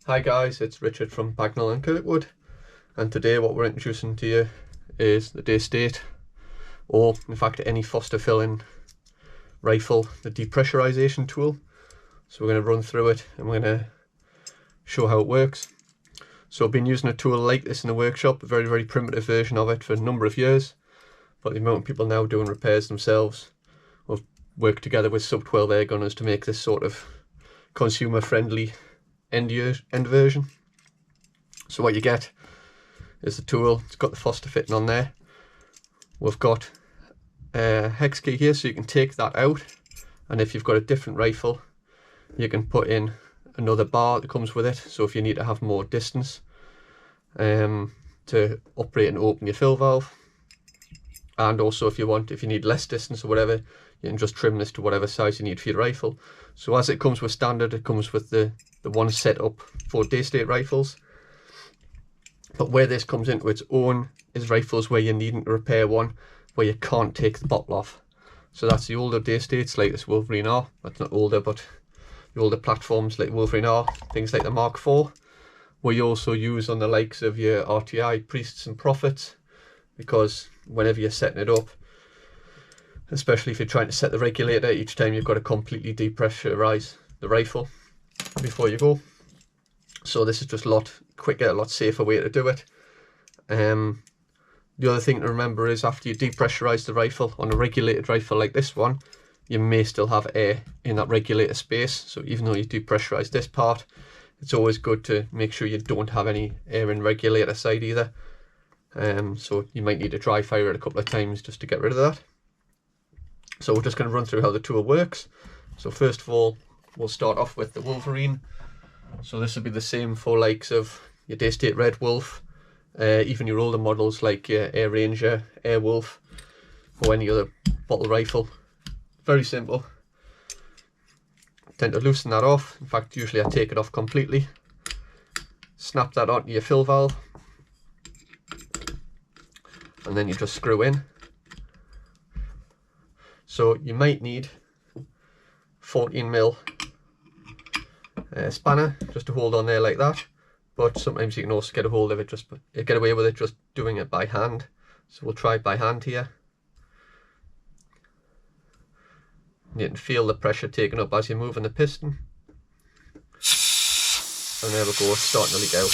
Hi guys, it's Richard from Bagnall and Kirkwood, and today what we're introducing to you is the Daystate, or in fact any Foster filling rifle, the depressurization tool. So we're going to run through it and we're going to show how it works. So I've been using a tool like this in the workshop, a very primitive version of it for a number of years, but the amount of people now doing repairs themselves have worked together with sub 12 air gunners to make this sort of consumer friendly end version. So what you get is the tool. It's got the Foster fitting on there. We've got a hex key here, so you can take that out, and if you've got a different rifle you can put in another bar that comes with it, so if you need to have more distance to operate and open your fill valve, and also if you need less distance or whatever, you can just trim this to whatever size you need for your rifle. So as it comes with standard, it comes with the one set up for Daystate rifles. But where this comes into its own is rifles where you're needing to repair one where you can't take the bottle off. So that's the older Daystates, like this Wolverine R. That's not older, but the older platforms like Wolverine R, things like the Mark IV, where you also use on the likes of your RTI Priests and Prophets, because whenever you're setting it up, especially if you're trying to set the regulator, each time you've got to completely depressurize the rifle before you go. So this is just a lot quicker, a lot safer way to do it. The other thing to remember is after you depressurize the rifle, on a regulated rifle like this one, you may still have air in that regulator space. So even though you depressurize this part, it's always good to make sure you don't have any air in regulator side either. So you might need to dry fire it a couple of times just to get rid of that. So we're just going to run through how the tool works. So first of all, we'll start off with the Wolverine. So this will be the same for likes of your Daystate Red Wolf, even your older models like your Air Ranger, Air Wolf, or any other bottle rifle. Very simple. I tend to loosen that off. In fact, usually I take it off completely. Snap that onto your fill valve, and then you just screw in. So you might need 14mm spanner just to hold on there like that, but sometimes you can also get away with it just doing it by hand. So we'll try it by hand here. You can feel the pressure taken up as you're moving the piston, and there we go, it's starting to leak out.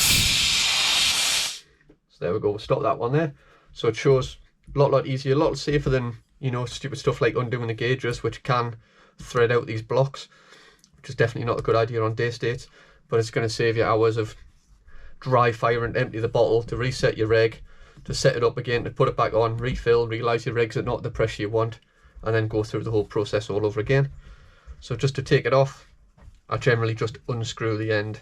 So there we go, we'll stop that one there. So it shows a lot easier, a lot safer than, you know, stupid stuff like undoing the gauges, which can thread out these blocks, which is definitely not a good idea on Daystates. But it's going to save you hours of dry firing to empty the bottle, to reset your reg, to set it up again, to put it back on, refill, realise your reg's at not the pressure you want, and then go through the whole process all over again. So just to take it off, I generally just unscrew the end,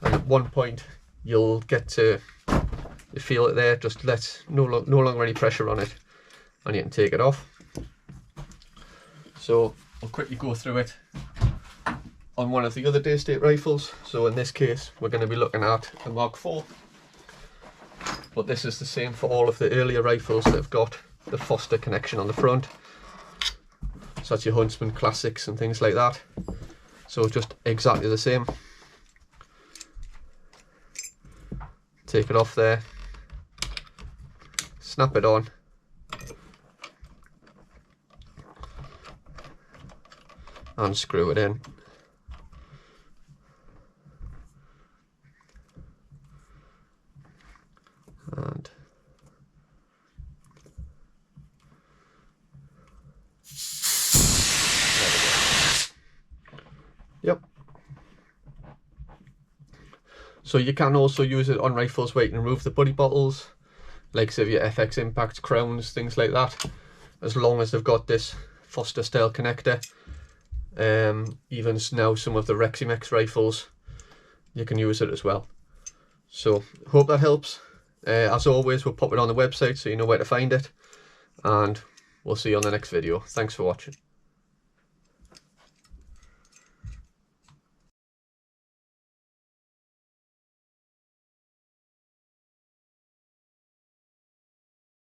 and at one point you'll get to, you feel it there, just no longer any pressure on it, and you can take it off. So I'll quickly go through it on one of the other Daystate rifles. So in this case we're going to be looking at a Mark IV, but this is the same for all of the earlier rifles that have got the Foster connection on the front. So that's your Huntsman Classics and things like that. So just exactly the same. Take it off there, snap it on, and screw it in. And there we go. Yep. So you can also use it on rifles where you can remove the buddy bottles, like say your FX Impacts, Crowns, things like that, as long as they've got this Foster style connector. Even now some of the Reximex rifles, you can use it as well. So hope that helps. As always, we'll pop it on the website so you know where to find it, and we'll see you on the next video. Thanks for watching.